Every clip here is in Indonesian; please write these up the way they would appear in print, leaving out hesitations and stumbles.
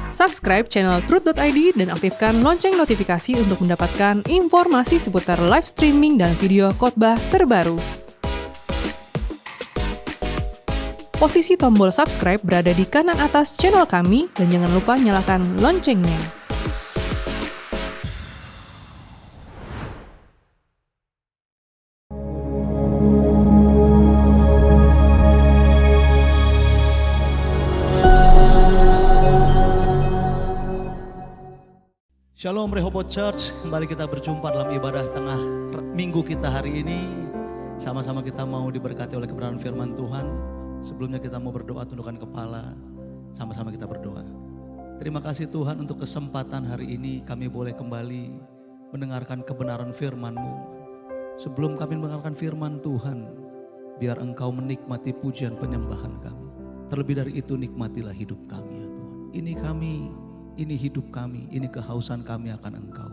Subscribe channel Truth.id dan aktifkan lonceng notifikasi untuk mendapatkan informasi seputar live streaming dan video khotbah terbaru. Posisi tombol subscribe berada di kanan atas channel kami dan jangan lupa nyalakan loncengnya. Shalom Rehoboth Church, kembali kita berjumpa dalam ibadah tengah minggu kita hari ini. Sama-sama kita mau diberkati oleh kebenaran firman Tuhan. Sebelumnya kita mau berdoa, tundukkan kepala, sama-sama kita berdoa. Terima kasih Tuhan untuk kesempatan hari ini kami boleh kembali mendengarkan kebenaran firman-Mu. Sebelum kami mendengarkan firman Tuhan, biar Engkau menikmati pujian penyembahan kami. Terlebih dari itu nikmatilah hidup kami ya Tuhan. Ini kami, ini hidup kami, ini kehausan kami akan Engkau.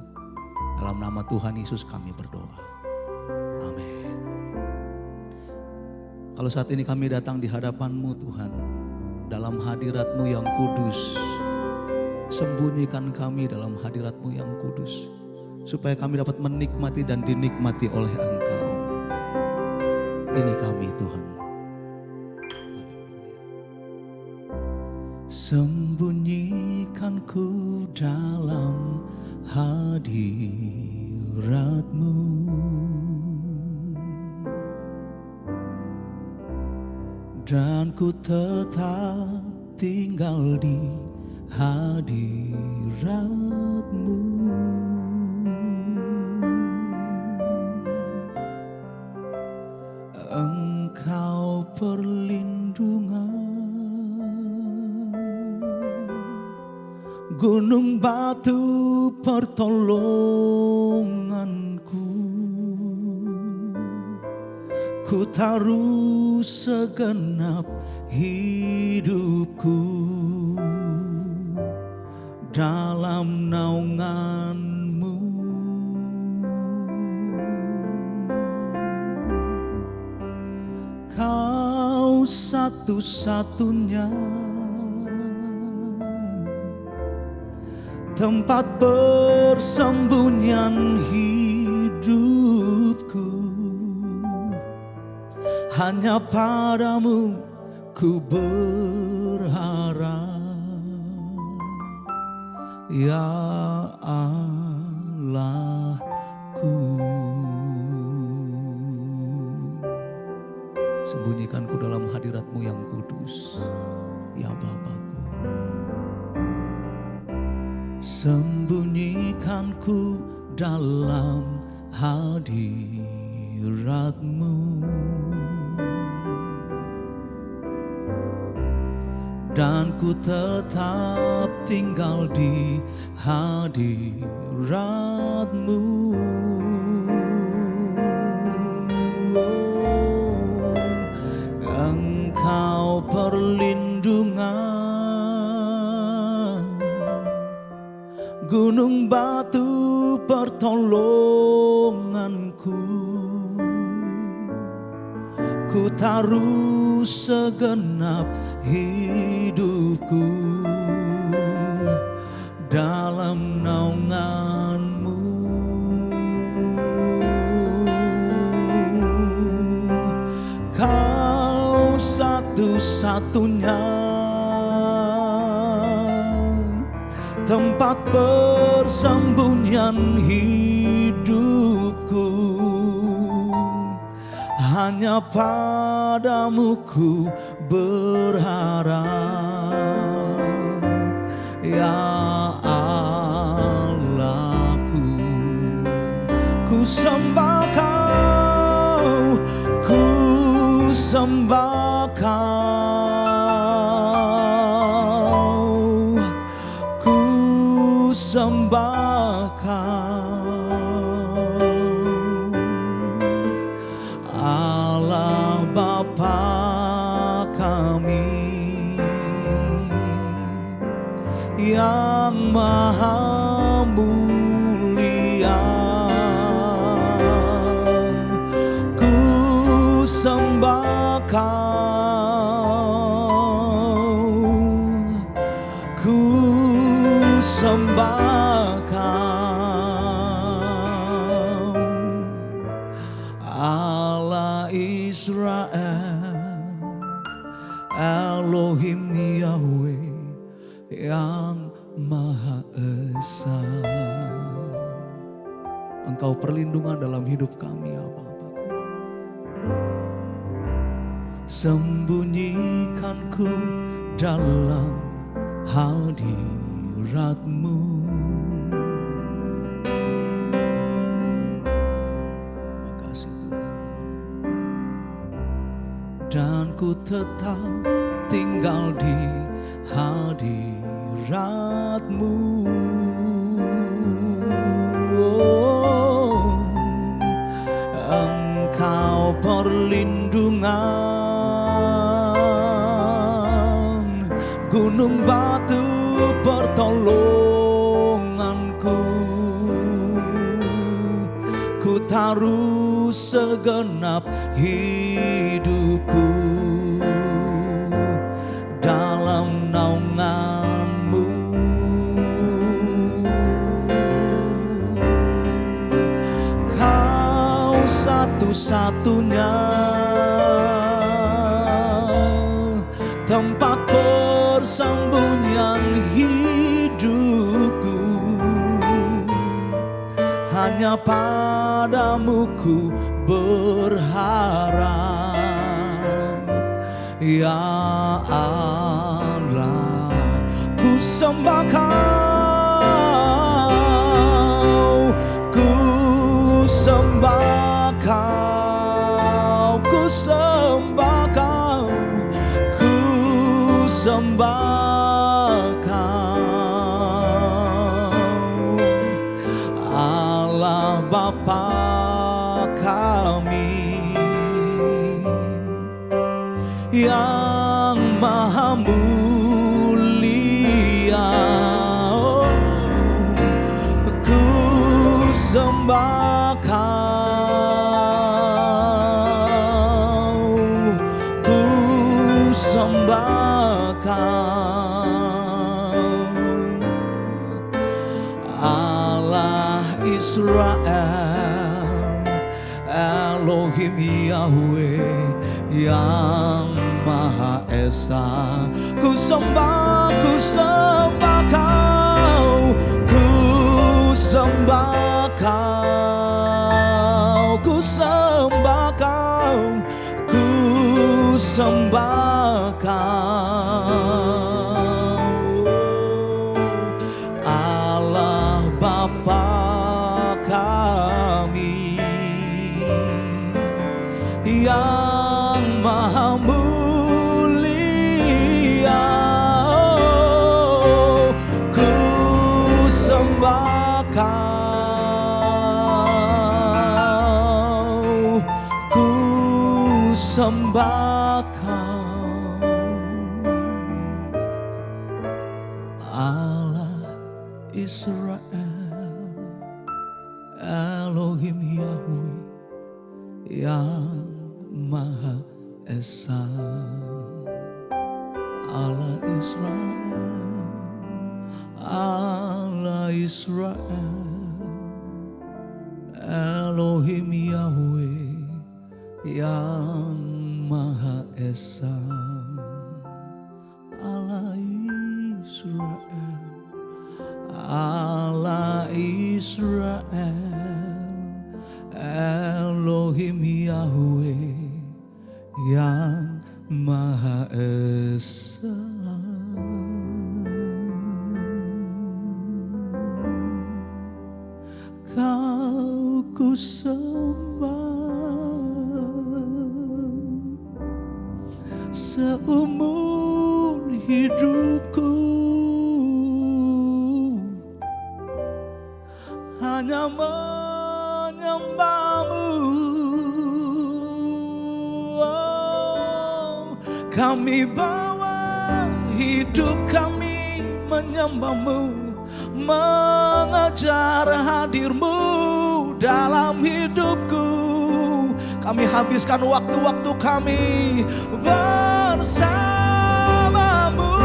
Dalam nama Tuhan Yesus kami berdoa. Amin. Kalau saat ini kami datang di hadapan-Mu Tuhan, dalam hadirat-Mu yang kudus, sembunyikan kami dalam hadirat-Mu yang kudus, supaya kami dapat menikmati dan dinikmati oleh Engkau. Ini kami Tuhan. Sembunyikan ku dalam hadirat-Mu, dan ku tetap tinggal di hadirat-Mu. Engkau perlindungan, gunung batu pertolonganku. Ku taruh segenap hidupku dalam naungan-Mu. Kau satu-satunya tempat persembunyian hidupku. Hanya padamu ku berharap, ya Allahku. Sembunyikanku dalam hadirat-Mu yang kudus, ya Bapa-Ku. Sembunyikanku dalam hadirat-Mu, dan ku tetap tinggal di hadirat-Mu. Oh, Engkau perlindungan, gunung batu pertolonganku. Ku taruh segenap hidupku dalam naungan-Mu. Kau satu-satunya tempat persembunyian hidupku. Hanya padamu ku berharap, ya Allahku. Ku sembah Kau, ku sembah Kau, ku sembah Kau. Allah Bapa kami yang maha mulia, ku sembah Kau, ku Yahweh yang Maha Esa. Engkau perlindungan dalam hidup kami ya Bapa-Ku. Sembunyikanku dalam hadirat-Mu. Makasih Tuhan. Dan ku tetap tinggal di hadirat-Mu. Oh, Engkau perlindungan, gunung batu pertolonganku. Ku taruh segenap hidupku dalam naungan-Mu. Kau satu-satunya tempat persembunyian hidupku. Hanya padamu ku berharap, ya Allah. Ku sembah Kau, ku sembah Kau, ku sembah Kau, ku sembah Kau, Allah Bapa kami yang Maha mulia. Oh, ku sembah Kau, ku sembah Kau, Allah Israel, Elohim Yahweh yang Maha Esa. Ku sembah Kau, ku sembah Kau, ku sembah Kau, ku sembah Kau, Allah Bapa kami yang Maha mulia. Oh, ku sembah Kau, ku sembah Kau, Allah Israel, Elohim Yahweh yang Maha Esa. Allah Israel, Allah Israel, Elohim Yahweh yang Maha Esa. Allah Israel, Allah Israel, Elohim Yahweh yang Maha Esa. Kau ku sembah seumur hidupku, hanya menyembah-Mu. Oh, kami bawa hidup kami menyembah-Mu, mengejar hadir-Mu dalam hidupku. Kami habiskan waktu-waktu kami bersama-Mu,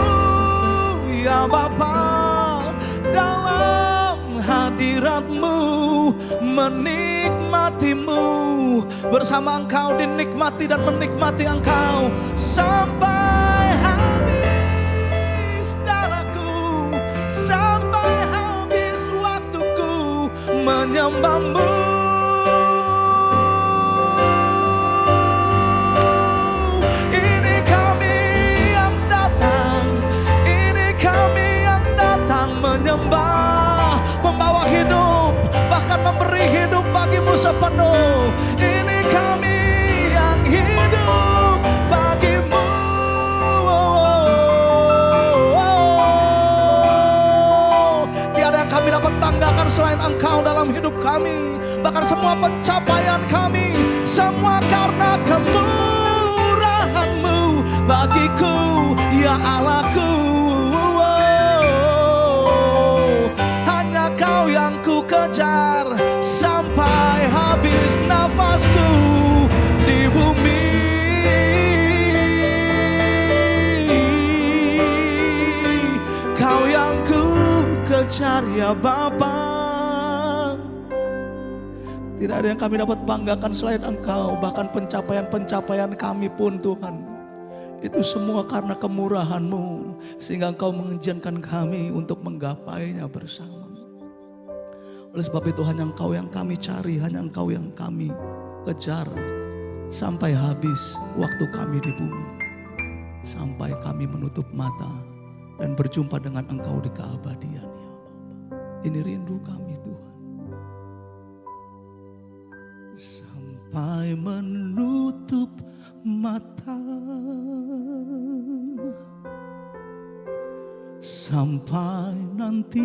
ya Bapa, dalam hadirat-Mu, menikmati-Mu, bersama Engkau dinikmati dan menikmati Engkau sampai habis. sepenuh. Ini kami yang hidup bagimu. Tiada yang kami dapat banggakan selain Engkau dalam hidup kami. Bahkan semua pencapaian kami, semua karena kemurahan-Mu bagiku, ya Allahku. Hanya Kau yang ku kejar sampai habis nafasku di bumi. Kau yang ku kejar, ya Bapa. Tidak ada yang kami dapat banggakan selain Engkau. Bahkan pencapaian-pencapaian kami pun Tuhan, itu semua karena kemurahan-Mu, sehingga Engkau mengizinkan kami untuk menggapainya bersama. Oleh sebab itu hanya Engkau yang kami cari, hanya Engkau yang kami kejar sampai habis waktu kami di bumi. Sampai kami menutup mata dan berjumpa dengan Engkau di keabadian, ya Bapa. Ini rindu kami Tuhan. Sampai menutup mata, sampai nanti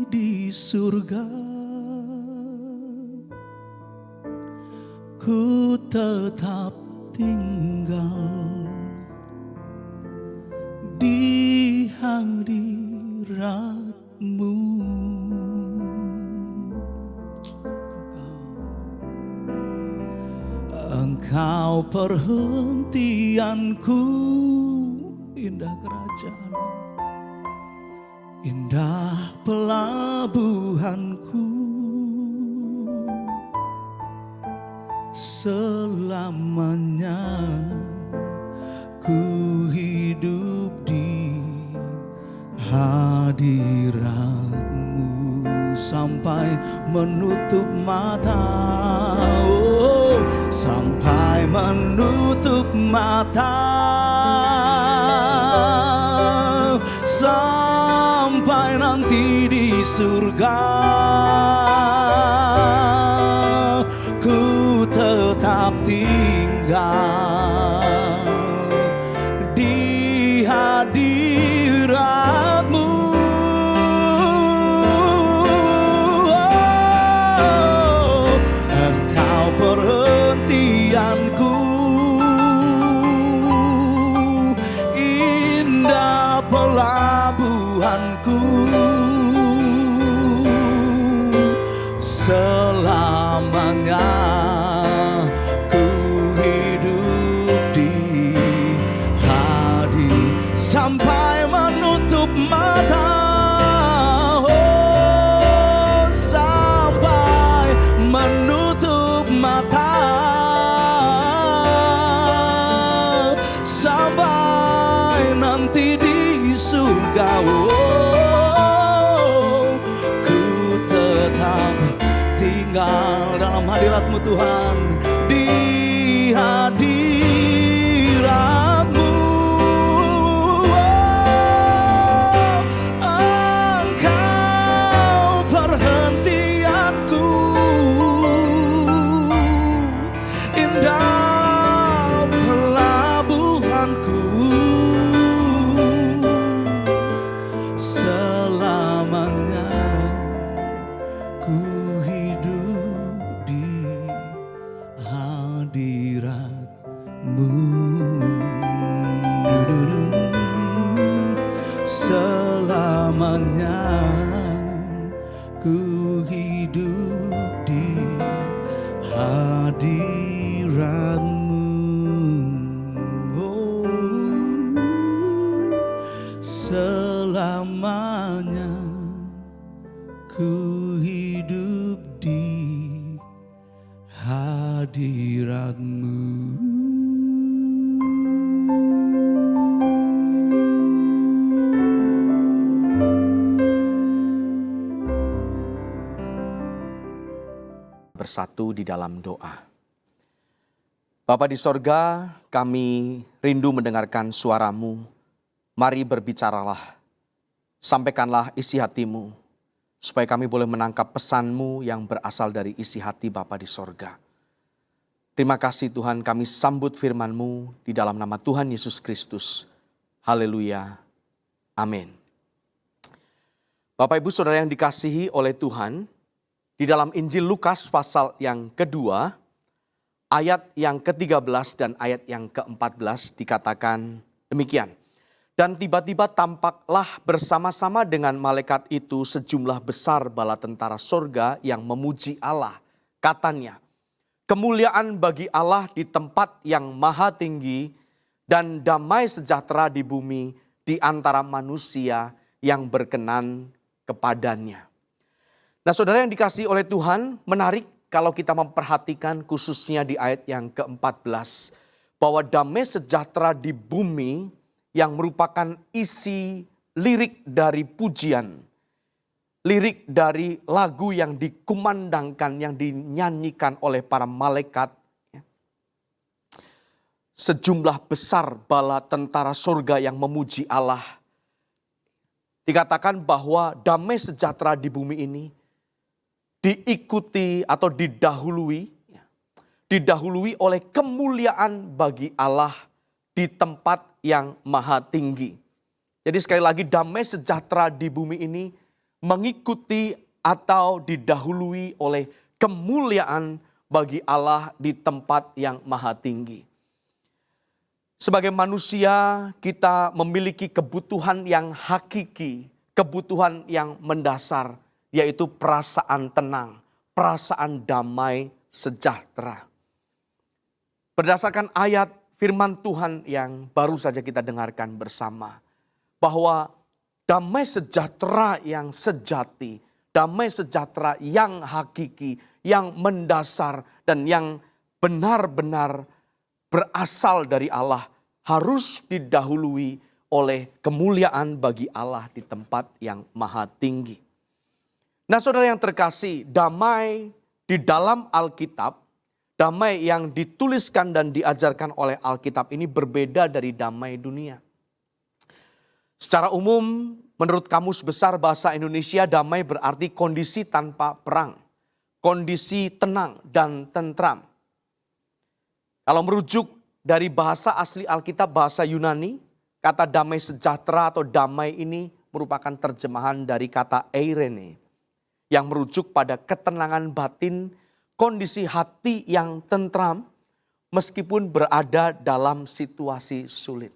di surga, ku tetap tinggal di hadirat-Mu. Engkau perhentianku, indah kerajaan, indah pelabuhanku. Selamanya ku hidup di hadirat-Mu sampai menutup mata. Oh, sampai menutup mata, sampai nanti di surga, ku tetap tinggal di hadirat-Mu. Oh, Engkau perhentianku, indah pelabuhanku. Selamanya ku hidup di sampai menutup mata. Oh, sampai menutup mata, sampai nanti di surga. Oh, ku tetap tinggal dalam hadirat-Mu Tuhan, di hadirat-Mu. Engkau perhentianku, indah pelabuhanku. Selamanya ku hidup di hadirat-Mu. Selamanya ku hidup di hadirat-Mu. Oh, selamanya ku hidup di hadirat-Mu. Bersatu di dalam doa. Bapa di sorga, kami rindu mendengarkan suara-Mu. Mari berbicaralah, sampaikanlah isi hati-Mu. supaya kami boleh menangkap pesan-Mu yang berasal dari isi hati Bapa di sorga. Terima kasih Tuhan, kami sambut firman-Mu di dalam nama Tuhan Yesus Kristus. Haleluya. Amin. Bapak Ibu Saudara yang dikasihi oleh Tuhan, di dalam Injil Lukas pasal yang kedua, ayat yang ke-13 dan ayat yang ke-14 dikatakan demikian. Dan tiba-tiba tampaklah bersama-sama dengan malaikat itu sejumlah besar bala tentara sorga yang memuji Allah. Katanya, kemuliaan bagi Allah di tempat yang maha tinggi dan damai sejahtera di bumi di antara manusia yang berkenan kepadanya. Nah saudara yang dikasihi oleh Tuhan, menarik kalau kita memperhatikan khususnya di ayat yang ke-14. Bahwa damai sejahtera di bumi yang merupakan isi lirik dari pujian. Lirik dari lagu yang dikumandangkan, yang dinyanyikan oleh para malaikat. Sejumlah besar bala tentara surga yang memuji Allah. Dikatakan bahwa damai sejahtera di bumi ini diikuti atau didahului oleh kemuliaan bagi Allah di tempat yang maha tinggi. Jadi sekali lagi damai sejahtera di bumi ini mengikuti atau didahului oleh kemuliaan bagi Allah di tempat yang maha tinggi. Sebagai manusia kita memiliki kebutuhan yang hakiki, kebutuhan yang mendasar, yaitu perasaan tenang, perasaan damai sejahtera. Berdasarkan ayat firman Tuhan yang baru saja kita dengarkan bersama, bahwa damai sejahtera yang sejati, damai sejahtera yang hakiki, yang mendasar dan yang benar-benar berasal dari Allah harus didahului oleh kemuliaan bagi Allah di tempat yang maha tinggi. Nah saudara yang terkasih, damai di dalam Alkitab, damai yang dituliskan dan diajarkan oleh Alkitab ini berbeda dari damai dunia. Secara umum, menurut Kamus Besar Bahasa Indonesia, damai berarti kondisi tanpa perang, kondisi tenang dan tentram. Kalau merujuk dari bahasa asli Alkitab, bahasa Yunani, kata damai sejahtera atau damai ini merupakan terjemahan dari kata eirene, yang merujuk pada ketenangan batin, kondisi hati yang tentram meskipun berada dalam situasi sulit.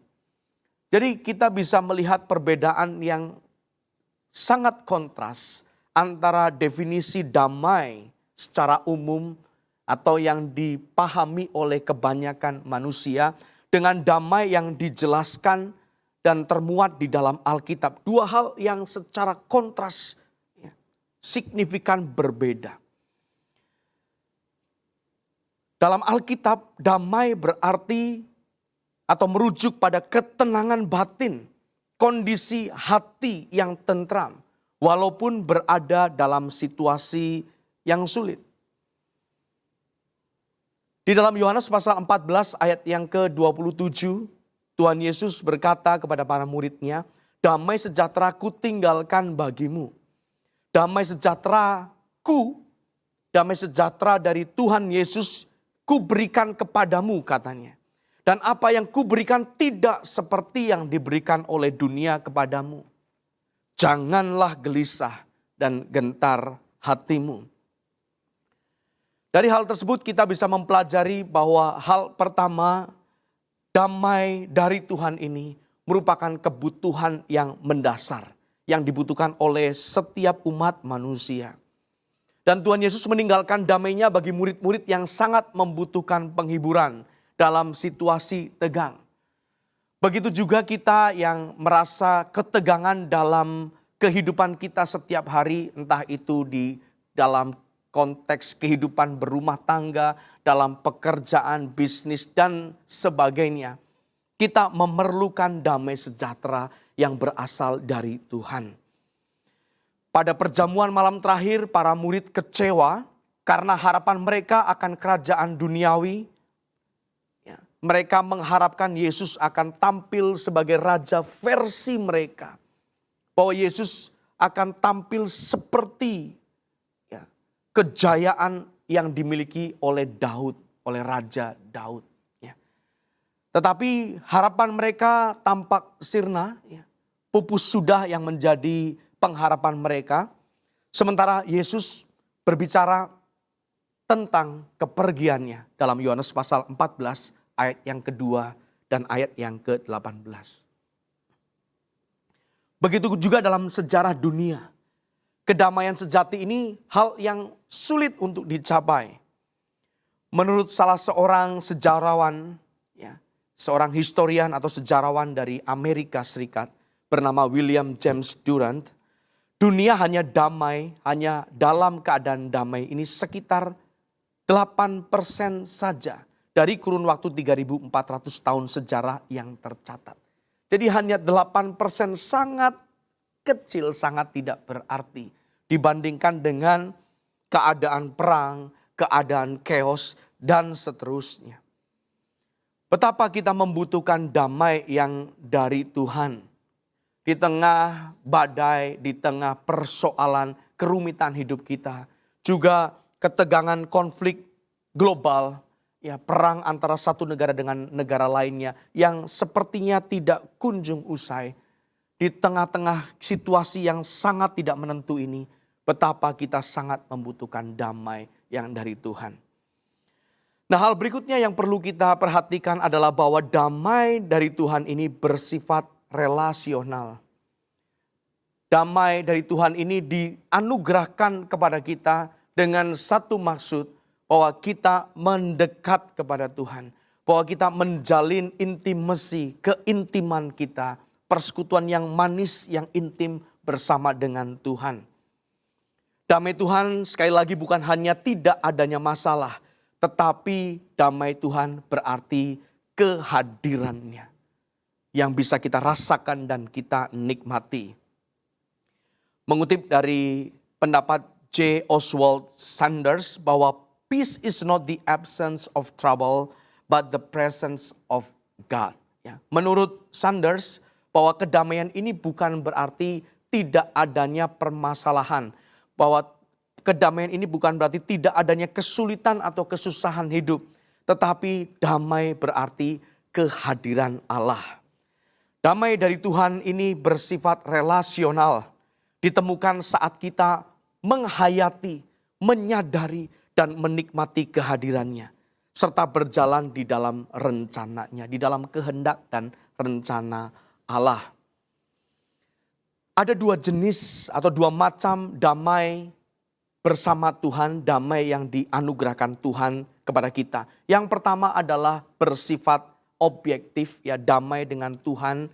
Jadi kita bisa melihat perbedaan yang sangat kontras antara definisi damai secara umum atau yang dipahami oleh kebanyakan manusia dengan damai yang dijelaskan dan termuat di dalam Alkitab. Dua hal yang secara kontras signifikan berbeda. Dalam Alkitab, damai berarti atau merujuk pada ketenangan batin, kondisi hati yang tentram, walaupun berada dalam situasi yang sulit. Di dalam Yohanes pasal 14 ayat yang ke-27, Tuhan Yesus berkata kepada para muridnya, damai sejahtera ku tinggalkan bagimu. Damai sejahtera dari Tuhan Yesus ku berikan kepadamu katanya. Dan apa yang ku berikan tidak seperti yang diberikan oleh dunia kepadamu. Janganlah gelisah dan gentar hatimu. Dari hal tersebut kita bisa mempelajari bahwa hal pertama, damai dari Tuhan ini merupakan kebutuhan yang mendasar, yang dibutuhkan oleh setiap umat manusia. Dan Tuhan Yesus meninggalkan damainya bagi murid-murid yang sangat membutuhkan penghiburan dalam situasi tegang. Begitu juga kita yang merasa ketegangan dalam kehidupan kita setiap hari, entah itu di dalam konteks kehidupan berumah tangga, dalam pekerjaan, bisnis, dan sebagainya. Kita memerlukan damai sejahtera yang berasal dari Tuhan. Pada perjamuan malam terakhir, para murid kecewa karena harapan mereka akan kerajaan duniawi. Mereka mengharapkan Yesus akan tampil sebagai raja versi mereka. Bahwa Yesus akan tampil seperti ya, kejayaan yang dimiliki oleh Daud, oleh Raja Daud. Ya. Tetapi harapan mereka tampak sirna, ya. Pupus sudah yang menjadi pengharapan mereka. Sementara Yesus berbicara tentang kepergiannya dalam Yohanes pasal 14 ayat yang kedua dan ayat yang ke-18. Begitu juga dalam sejarah dunia. Kedamaian sejati ini hal yang sulit untuk dicapai. Menurut salah seorang sejarawan, ya, seorang historian atau sejarawan dari Amerika Serikat bernama William James Durant, dunia hanya damai, hanya dalam keadaan damai ini sekitar 8% saja dari kurun waktu 3.400 tahun sejarah yang tercatat. Jadi hanya 8% sangat kecil, sangat tidak berarti dibandingkan dengan keadaan perang, keadaan chaos, dan seterusnya. Betapa kita membutuhkan damai yang dari Tuhan. Di tengah badai, di tengah persoalan, kerumitan hidup kita. Juga ketegangan konflik global, ya, perang antara satu negara dengan negara lainnya yang sepertinya tidak kunjung usai. Di tengah-tengah situasi yang sangat tidak menentu ini, betapa kita sangat membutuhkan damai yang dari Tuhan. Nah, hal berikutnya yang perlu kita perhatikan adalah bahwa damai dari Tuhan ini bersifat relasional. Damai dari Tuhan ini dianugerahkan kepada kita dengan satu maksud, bahwa kita mendekat kepada Tuhan. Bahwa kita menjalin intimasi, keintiman kita, persekutuan yang manis, yang intim bersama dengan Tuhan. Damai Tuhan sekali lagi bukan hanya tidak adanya masalah, tetapi damai Tuhan berarti kehadirannya yang bisa kita rasakan dan kita nikmati. Mengutip dari pendapat J. Oswald Sanders bahwa peace is not the absence of trouble, but the presence of God. Ya. Menurut Sanders, bahwa kedamaian ini bukan berarti tidak adanya permasalahan. Bahwa kedamaian ini bukan berarti tidak adanya kesulitan atau kesusahan hidup. Tetapi damai berarti kehadiran Allah. Damai dari Tuhan ini bersifat relasional. Ditemukan saat kita menghayati, menyadari, dan menikmati kehadirannya. Serta berjalan di dalam rencananya, di dalam kehendak dan rencana Allah. Ada dua jenis atau dua macam damai bersama Tuhan, damai yang dianugerahkan Tuhan kepada kita. Yang pertama adalah bersifat objektif, ya, damai dengan Tuhan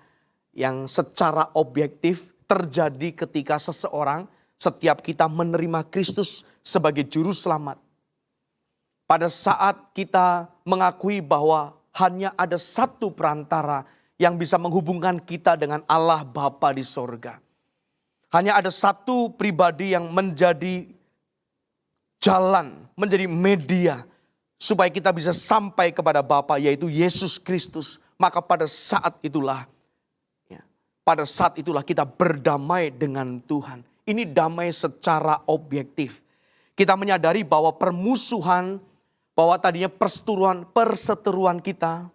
yang secara objektif terjadi ketika seseorang, setiap kita menerima Kristus sebagai juru selamat. Pada saat kita mengakui bahwa hanya ada satu perantara yang bisa menghubungkan kita dengan Allah Bapa di sorga. Hanya ada satu pribadi yang menjadi jalan, menjadi media supaya kita bisa sampai kepada Bapa, yaitu Yesus Kristus. Maka pada saat itulah kita berdamai dengan Tuhan. Ini damai secara objektif. Kita menyadari bahwa permusuhan, bahwa tadinya perseteruan kita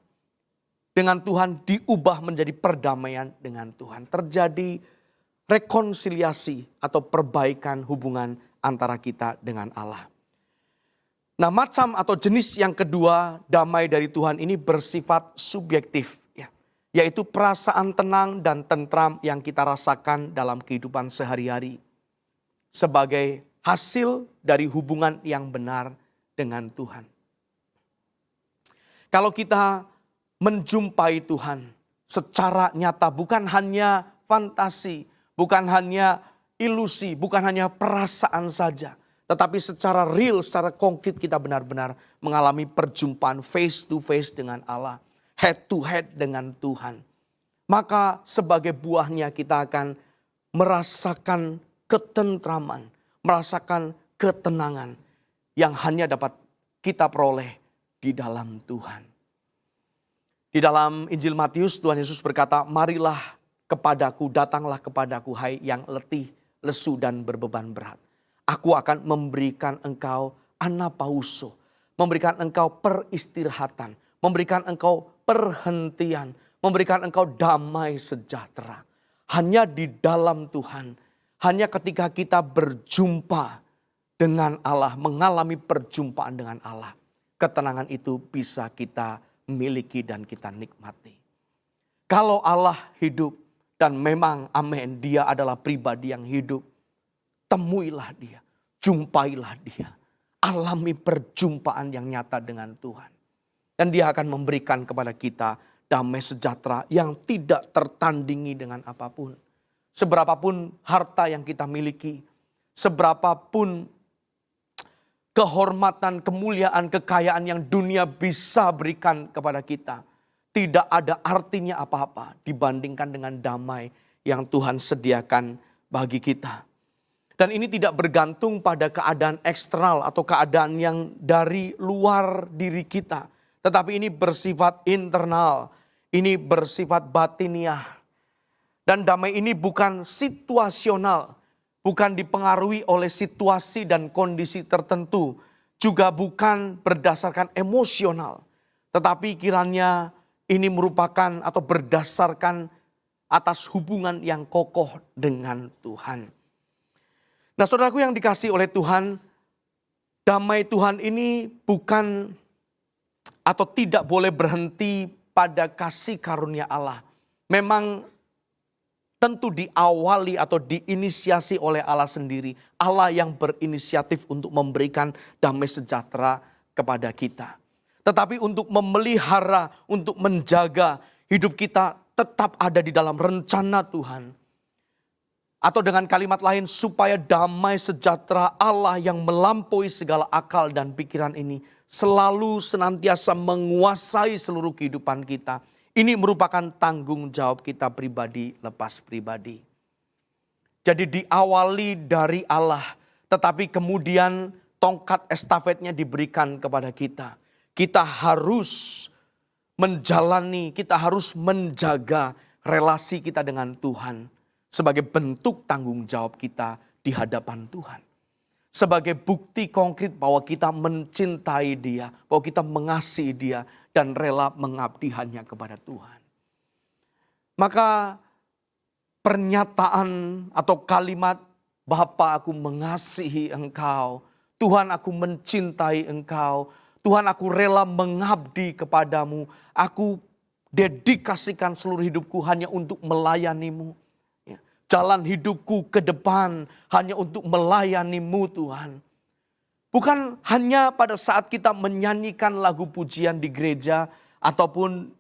dengan Tuhan diubah menjadi perdamaian dengan Tuhan. Terjadi rekonsiliasi atau perbaikan hubungan antara kita dengan Allah. Nah, macam atau jenis yang kedua damai dari Tuhan ini bersifat subjektif, ya, yaitu perasaan tenang dan tentram yang kita rasakan dalam kehidupan sehari-hari sebagai hasil dari hubungan yang benar dengan Tuhan. Kalau kita menjumpai Tuhan secara nyata, bukan hanya fantasi, bukan hanya ilusi, bukan hanya perasaan saja, tetapi secara real, secara konkret kita benar-benar mengalami perjumpaan face to face dengan Allah, head to head dengan Tuhan. Maka sebagai buahnya kita akan merasakan ketentraman, merasakan ketenangan yang hanya dapat kita peroleh di dalam Tuhan. Di dalam Injil Matius, Tuhan Yesus berkata, "Marilah kepadaku, datanglah kepadaku, hai yang letih, lesu dan berbeban berat. Aku akan memberikan engkau anapauso, memberikan engkau peristirahatan, memberikan engkau perhentian, memberikan engkau damai sejahtera. Hanya di dalam Tuhan, hanya ketika kita berjumpa dengan Allah, mengalami perjumpaan dengan Allah, ketenangan itu bisa kita miliki dan kita nikmati. Kalau Allah hidup, dan memang amin, dia adalah pribadi yang hidup, temuilah dia, jumpailah dia, alami perjumpaan yang nyata dengan Tuhan. Dan dia akan memberikan kepada kita damai sejahtera yang tidak tertandingi dengan apapun. Seberapapun harta yang kita miliki, seberapapun kehormatan, kemuliaan, kekayaan yang dunia bisa berikan kepada kita, tidak ada artinya apa-apa dibandingkan dengan damai yang Tuhan sediakan bagi kita. Dan ini tidak bergantung pada keadaan eksternal atau keadaan yang dari luar diri kita. Tetapi ini bersifat internal, ini bersifat batiniah. Dan damai ini bukan situasional, bukan dipengaruhi oleh situasi dan kondisi tertentu, juga bukan berdasarkan emosional. Tetapi kiranya ini merupakan atau berdasarkan atas hubungan yang kokoh dengan Tuhan. Nah, saudaraku yang dikasihi oleh Tuhan, damai Tuhan ini bukan atau tidak boleh berhenti pada kasih karunia Allah. Memang tentu diawali atau diinisiasi oleh Allah sendiri. Allah yang berinisiatif untuk memberikan damai sejahtera kepada kita. Tetapi untuk memelihara, untuk menjaga hidup kita tetap ada di dalam rencana Tuhan. Atau dengan kalimat lain, supaya damai sejahtera Allah yang melampaui segala akal dan pikiran ini selalu senantiasa menguasai seluruh kehidupan kita. Ini merupakan tanggung jawab kita pribadi lepas pribadi. Jadi diawali dari Allah, tetapi kemudian tongkat estafetnya diberikan kepada kita. Kita harus menjalani, kita harus menjaga relasi kita dengan Tuhan sebagai bentuk tanggung jawab kita di hadapan Tuhan. Sebagai bukti konkret bahwa kita mencintai Dia, bahwa kita mengasihi Dia dan rela mengabdi hanya kepada Tuhan. Maka pernyataan atau kalimat, Bapa aku mengasihi engkau, Tuhan aku mencintai engkau, Tuhan aku rela mengabdi kepadamu, aku dedikasikan seluruh hidupku hanya untuk melayanimu. Jalan hidupku ke depan hanya untuk melayanimu Tuhan. Bukan hanya pada saat kita menyanyikan lagu pujian di gereja ataupun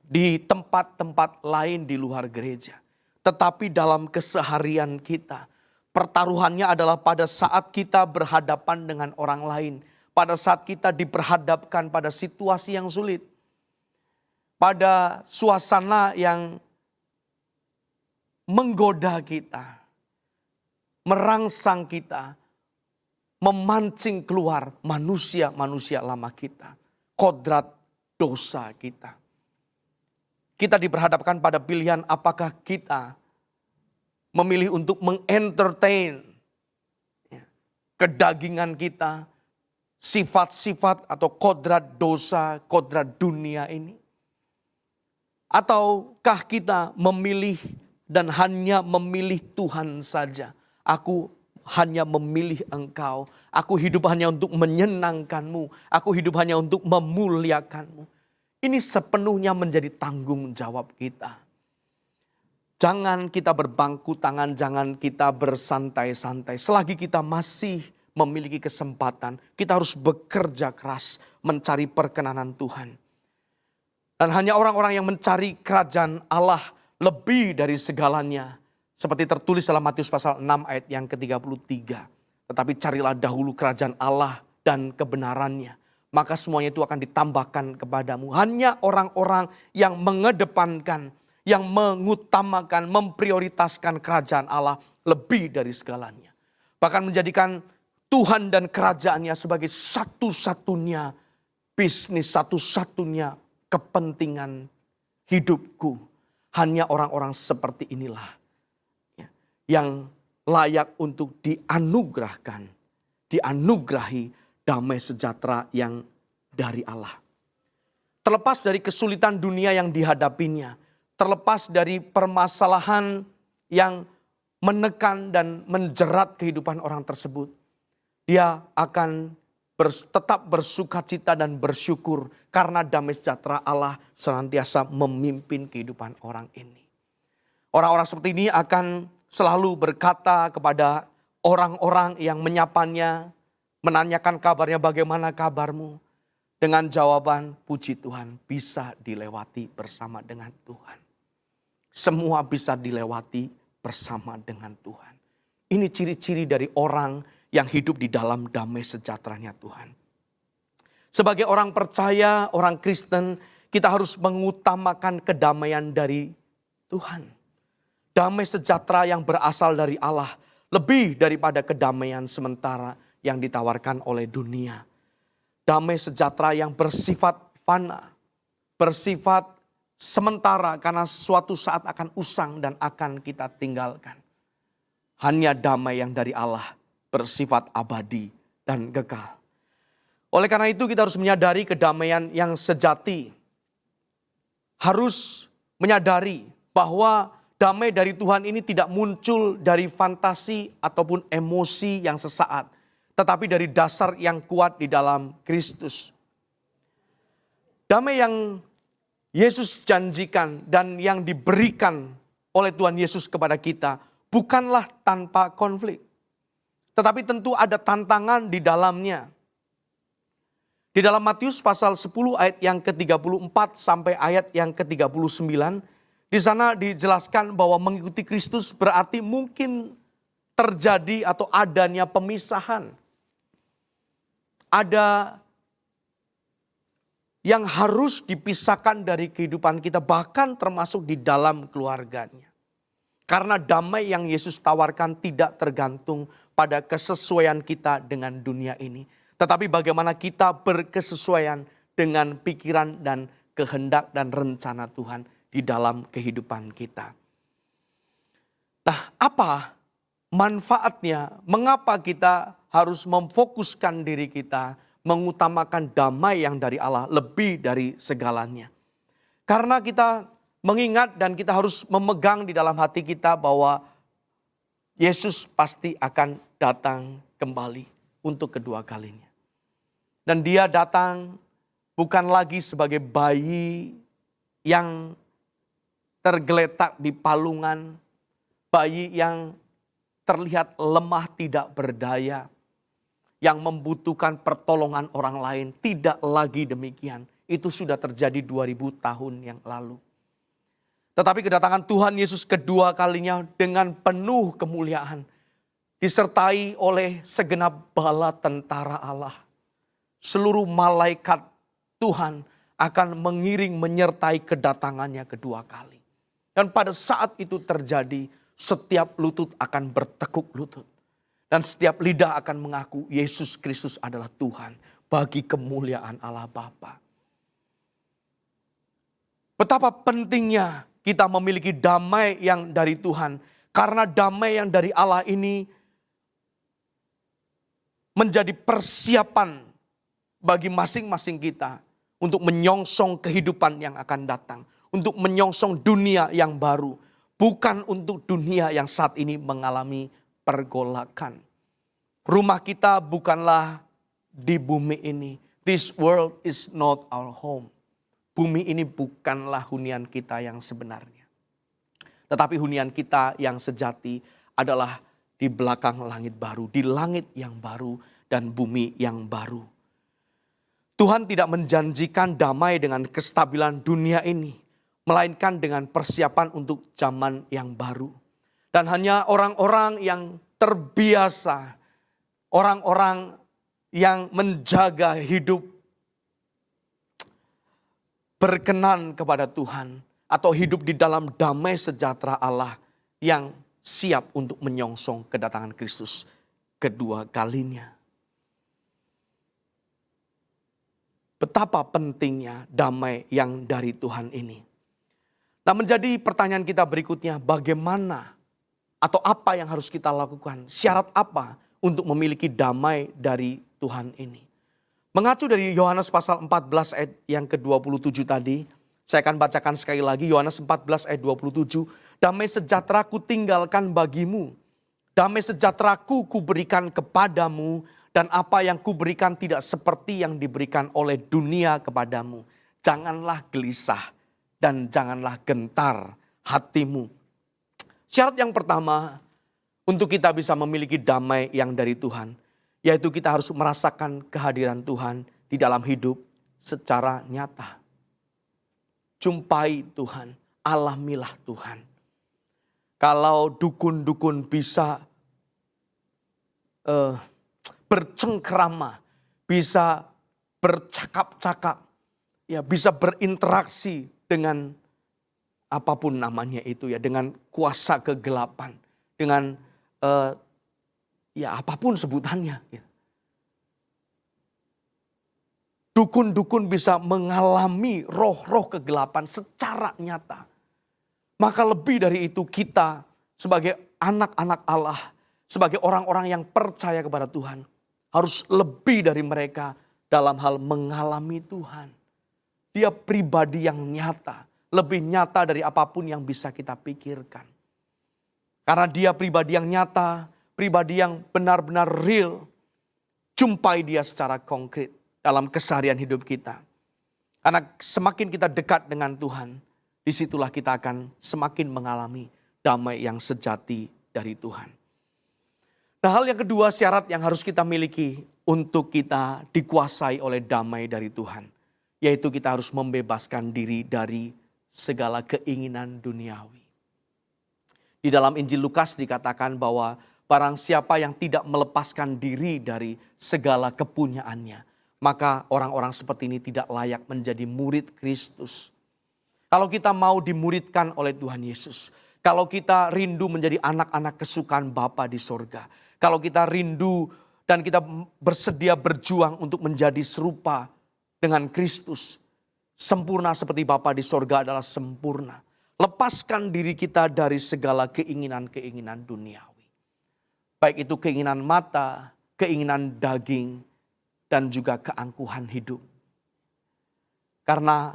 di tempat-tempat lain di luar gereja. Tetapi dalam keseharian kita, pertaruhannya adalah pada saat kita berhadapan dengan orang lain. Pada saat kita diperhadapkan pada situasi yang sulit. Pada suasana yang menggoda kita. Merangsang kita. Memancing keluar manusia-manusia lama kita. Kodrat dosa kita. Kita diperhadapkan pada pilihan apakah kita memilih untuk mengentertain kedagingan kita. Sifat-sifat atau kodrat dosa, kodrat dunia ini. Ataukah kita memilih dan hanya memilih Tuhan saja. Aku hanya memilih engkau. Aku hidup hanya untuk menyenangkanmu. Aku hidup hanya untuk memuliakanmu. Ini sepenuhnya menjadi tanggung jawab kita. Jangan kita berbangku tangan, jangan kita bersantai-santai. Selagi kita masih memiliki kesempatan, kita harus bekerja keras mencari perkenanan Tuhan. Dan hanya orang-orang yang mencari kerajaan Allah lebih dari segalanya. Seperti tertulis dalam Matius pasal 6 ayat yang ke-33. Tetapi carilah dahulu kerajaan Allah dan kebenarannya. Maka semuanya itu akan ditambahkan kepadamu. Hanya orang-orang yang mengedepankan, yang mengutamakan, memprioritaskan kerajaan Allah lebih dari segalanya. Bahkan menjadikan Tuhan dan kerajaannya sebagai satu-satunya bisnis, satu-satunya kepentingan hidupku. Hanya orang-orang seperti inilah yang layak untuk dianugerahi damai sejahtera yang dari Allah. Terlepas dari kesulitan dunia yang dihadapinya, terlepas dari permasalahan yang menekan dan menjerat kehidupan orang tersebut, dia akan tetap bersukacita dan bersyukur karena damai sejahtera Allah senantiasa memimpin kehidupan orang ini. Orang-orang seperti ini akan selalu berkata kepada orang-orang yang menyapanya, menanyakan kabarnya, bagaimana kabarmu? Dengan jawaban, puji Tuhan, bisa dilewati bersama dengan Tuhan. Semua bisa dilewati bersama dengan Tuhan. Ini ciri-ciri dari orang yang hidup di dalam damai sejahteranya Tuhan. Sebagai orang percaya, orang Kristen, kita harus mengutamakan kedamaian dari Tuhan. Damai sejahtera yang berasal dari Allah lebih daripada kedamaian sementara yang ditawarkan oleh dunia. Damai sejahtera yang bersifat fana, bersifat sementara karena suatu saat akan usang dan akan kita tinggalkan. Hanya damai yang dari Allah bersifat abadi dan kekal. Oleh karena itu kita harus menyadari kedamaian yang sejati. Harus menyadari bahwa damai dari Tuhan ini tidak muncul dari fantasi ataupun emosi yang sesaat, tetapi dari dasar yang kuat di dalam Kristus. Damai yang Yesus janjikan dan yang diberikan oleh Tuhan Yesus kepada kita bukanlah tanpa konflik, tetapi tentu ada tantangan di dalamnya. Di dalam Matius pasal 10 ayat yang ke-34 sampai ayat yang ke-39, di sana dijelaskan bahwa mengikuti Kristus berarti mungkin terjadi atau adanya pemisahan. Ada yang harus dipisahkan dari kehidupan kita, bahkan termasuk di dalam keluarganya. Karena damai yang Yesus tawarkan tidak tergantung pada kesesuaian kita dengan dunia ini. Tetapi bagaimana kita berkesesuaian dengan pikiran dan kehendak dan rencana Tuhan di dalam kehidupan kita. Nah, apa manfaatnya? Mengapa kita harus memfokuskan diri kita, mengutamakan damai yang dari Allah lebih dari segalanya? Karena kita mengingat dan kita harus memegang di dalam hati kita bahwa Yesus pasti akan datang kembali untuk kedua kalinya. Dan dia datang bukan lagi sebagai bayi yang tergeletak di palungan, bayi yang terlihat lemah tidak berdaya, yang membutuhkan pertolongan orang lain. Tidak lagi demikian. Itu sudah terjadi 2000 tahun yang lalu. Tetapi kedatangan Tuhan Yesus kedua kalinya dengan penuh kemuliaan, disertai oleh segenap bala tentara Allah. Seluruh malaikat Tuhan akan mengiring menyertai kedatangannya kedua kali. Dan pada saat itu terjadi, setiap lutut akan bertekuk lutut. Dan setiap lidah akan mengaku Yesus Kristus adalah Tuhan bagi kemuliaan Allah Bapa. Betapa pentingnya kita memiliki damai yang dari Tuhan. Karena damai yang dari Allah ini menjadi persiapan bagi masing-masing kita untuk menyongsong kehidupan yang akan datang. Untuk menyongsong dunia yang baru. Bukan untuk dunia yang saat ini mengalami pergolakan. Rumah kita bukanlah di bumi ini. This world is not our home. Bumi ini bukanlah hunian kita yang sebenarnya. Tetapi hunian kita yang sejati adalah di belakang langit baru. Di langit yang baru dan bumi yang baru. Tuhan tidak menjanjikan damai dengan kestabilan dunia ini. Melainkan dengan persiapan untuk zaman yang baru. Dan hanya orang-orang yang terbiasa, orang-orang yang menjaga hidup berkenan kepada Tuhan, atau hidup di dalam damai sejahtera Allah yang siap untuk menyongsong kedatangan Kristus kedua kalinya. Betapa pentingnya damai yang dari Tuhan ini. Nah, menjadi pertanyaan kita berikutnya, bagaimana Atau apa yang harus kita lakukan? Syarat apa untuk memiliki damai dari Tuhan ini? Mengacu dari Yohanes pasal 14 ayat yang ke-27 tadi, saya akan bacakan sekali lagi Yohanes 14 ayat 27. Damai sejahtera ku tinggalkan bagimu, damai sejahtera ku berikan kepadamu, dan apa yang ku berikan tidak seperti yang diberikan oleh dunia kepadamu. Janganlah gelisah dan janganlah gentar hatimu. Syarat yang pertama untuk kita bisa memiliki damai yang dari Tuhan, yaitu kita harus merasakan kehadiran Tuhan di dalam hidup secara nyata. Jumpai Tuhan, alamilah Tuhan. Kalau dukun-dukun bisa bercengkrama, bisa bercakap-cakap, ya bisa berinteraksi dengan apapun namanya itu ya, dengan kuasa kegelapan, dengan ya apapun sebutannya. Gitu. Dukun-dukun bisa mengalami roh-roh kegelapan secara nyata. Maka lebih dari itu kita sebagai anak-anak Allah, sebagai orang-orang yang percaya kepada Tuhan, harus lebih dari mereka dalam hal mengalami Tuhan. Dia pribadi yang nyata, lebih nyata dari apapun yang bisa kita pikirkan. Karena dia pribadi yang nyata, pribadi yang benar-benar real, jumpai dia secara konkret dalam keseharian hidup kita. Karena semakin kita dekat dengan Tuhan, disitulah kita akan semakin mengalami damai yang sejati dari Tuhan. Nah, hal yang kedua, syarat yang harus kita miliki untuk kita dikuasai oleh damai dari Tuhan, yaitu kita harus membebaskan diri dari segala keinginan duniawi. Di dalam Injil Lukas dikatakan bahwa barang siapa yang tidak melepaskan diri dari segala kepunyaannya, maka orang-orang seperti ini tidak layak menjadi murid Kristus. Kalau kita mau dimuridkan oleh Tuhan Yesus, kalau kita rindu menjadi anak-anak kesukaan Bapa di sorga, kalau kita rindu dan kita bersedia berjuang untuk menjadi serupa dengan Kristus, sempurna seperti Bapa di sorga adalah sempurna. Lepaskan diri kita dari segala keinginan-keinginan duniawi. Baik itu keinginan mata, keinginan daging, dan juga keangkuhan hidup. Karena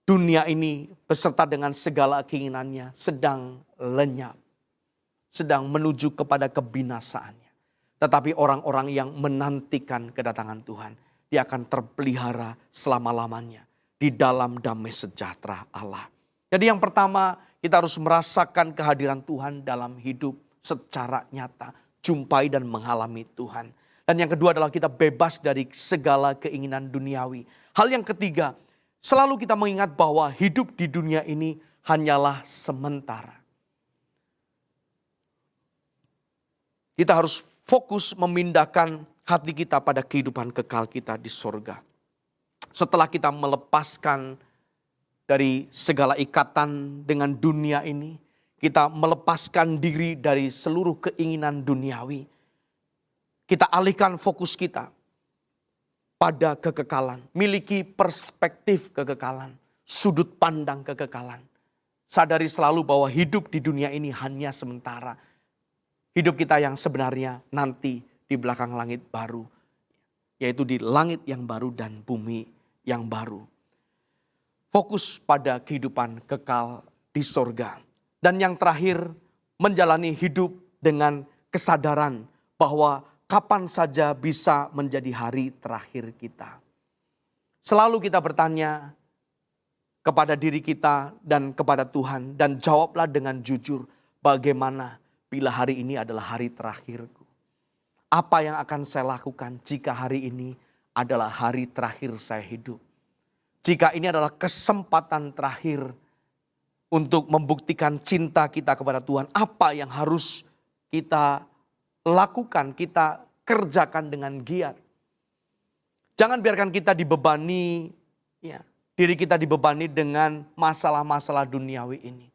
dunia ini beserta dengan segala keinginannya sedang lenyap. Sedang menuju kepada kebinasaannya. Tetapi orang-orang yang menantikan kedatangan Tuhan, dia akan terpelihara selama-lamanya di dalam damai sejahtera Allah. Jadi yang pertama, kita harus merasakan kehadiran Tuhan dalam hidup secara nyata. Jumpai dan mengalami Tuhan. Dan yang kedua adalah kita bebas dari segala keinginan duniawi. Hal yang ketiga, selalu kita mengingat bahwa hidup di dunia ini hanyalah sementara. Kita harus fokus memindahkan hati kita pada kehidupan kekal kita di sorga. Setelah kita melepaskan dari segala ikatan dengan dunia ini, kita melepaskan diri dari seluruh keinginan duniawi. Kita alihkan fokus kita pada kekekalan, miliki perspektif kekekalan, sudut pandang kekekalan. Sadari selalu bahwa hidup di dunia ini hanya sementara. Hidup kita yang sebenarnya nanti di belakang langit baru, yaitu di langit yang baru dan bumi yang baru. Fokus pada kehidupan kekal di sorga. Dan yang terakhir, menjalani hidup dengan kesadaran bahwa kapan saja bisa menjadi hari terakhir kita. Selalu kita bertanya kepada diri kita dan kepada Tuhan, dan jawablah dengan jujur, bagaimana bila hari ini adalah hari terakhirku? Apa yang akan saya lakukan jika hari ini adalah hari terakhir saya hidup? Jika ini adalah kesempatan terakhir untuk membuktikan cinta kita kepada Tuhan, apa yang harus kita lakukan, kita kerjakan dengan giat. Jangan biarkan kita dibebani, ya, diri kita dibebani dengan masalah-masalah duniawi ini.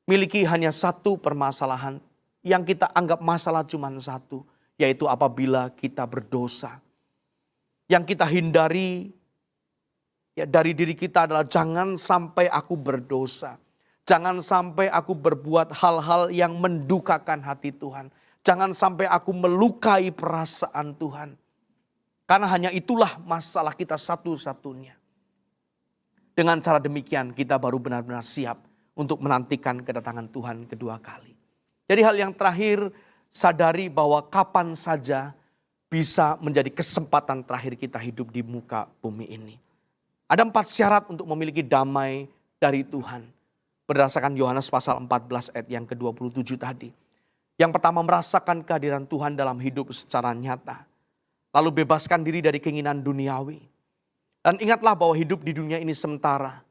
Miliki hanya satu permasalahan yang kita anggap masalah cuma satu, yaitu apabila kita berdosa. Yang kita hindari ya dari diri kita adalah jangan sampai aku berdosa. Jangan sampai aku berbuat hal-hal yang mendukakan hati Tuhan. Jangan sampai aku melukai perasaan Tuhan. Karena hanya itulah masalah kita satu-satunya. Dengan cara demikian kita baru benar-benar siap untuk menantikan kedatangan Tuhan kedua kali. Jadi hal yang terakhir, sadari bahwa kapan saja bisa menjadi kesempatan terakhir kita hidup di muka bumi ini. Ada 4 syarat untuk memiliki damai dari Tuhan. Berdasarkan Yohanes pasal 14 ayat yang ke-27 tadi. Yang pertama, merasakan kehadiran Tuhan dalam hidup secara nyata. Lalu bebaskan diri dari keinginan duniawi. Dan ingatlah bahwa hidup di dunia ini sementara.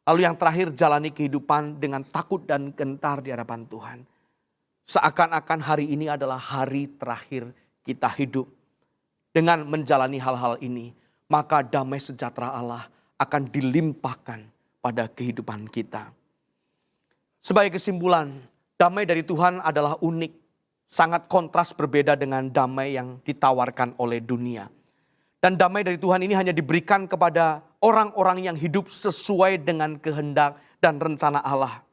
Lalu yang terakhir, jalani kehidupan dengan takut dan gentar di hadapan Tuhan. Seakan-akan hari ini adalah hari terakhir kita hidup. Dengan menjalani hal-hal ini, maka damai sejahtera Allah akan dilimpahkan pada kehidupan kita. Sebagai kesimpulan, damai dari Tuhan adalah unik, sangat kontras berbeda dengan damai yang ditawarkan oleh dunia. Dan damai dari Tuhan ini hanya diberikan kepada orang-orang yang hidup sesuai dengan kehendak dan rencana Allah.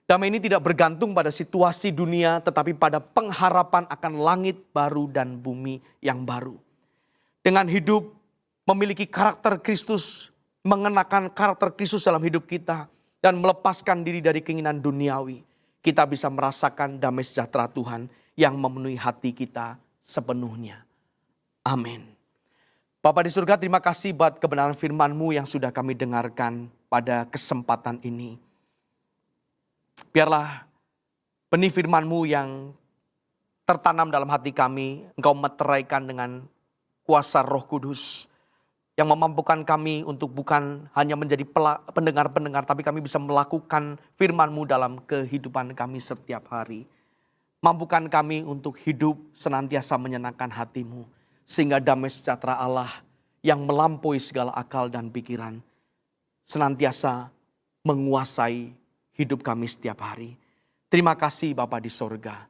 Damai ini tidak bergantung pada situasi dunia, tetapi pada pengharapan akan langit baru dan bumi yang baru. Dengan hidup memiliki karakter Kristus, mengenakan karakter Kristus dalam hidup kita, dan melepaskan diri dari keinginan duniawi, kita bisa merasakan damai sejahtera Tuhan yang memenuhi hati kita sepenuhnya. Amin. Bapa di surga, terima kasih buat kebenaran firman-Mu yang sudah kami dengarkan pada kesempatan ini. Biarlah benih firman-Mu yang tertanam dalam hati kami, Engkau meteraikan dengan kuasa Roh Kudus, yang memampukan kami untuk bukan hanya menjadi pendengar-pendengar, tapi kami bisa melakukan firman-Mu dalam kehidupan kami setiap hari. Mampukan kami untuk hidup senantiasa menyenangkan hati-Mu, sehingga damai sejahtera Allah yang melampaui segala akal dan pikiran senantiasa menguasai hidup kami setiap hari. Terima kasih Bapa di sorga.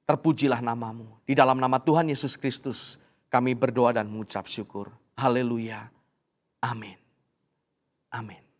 Terpujilah nama-Mu. Di dalam nama Tuhan Yesus Kristus kami berdoa dan mengucap syukur. Haleluya. Amin. Amin.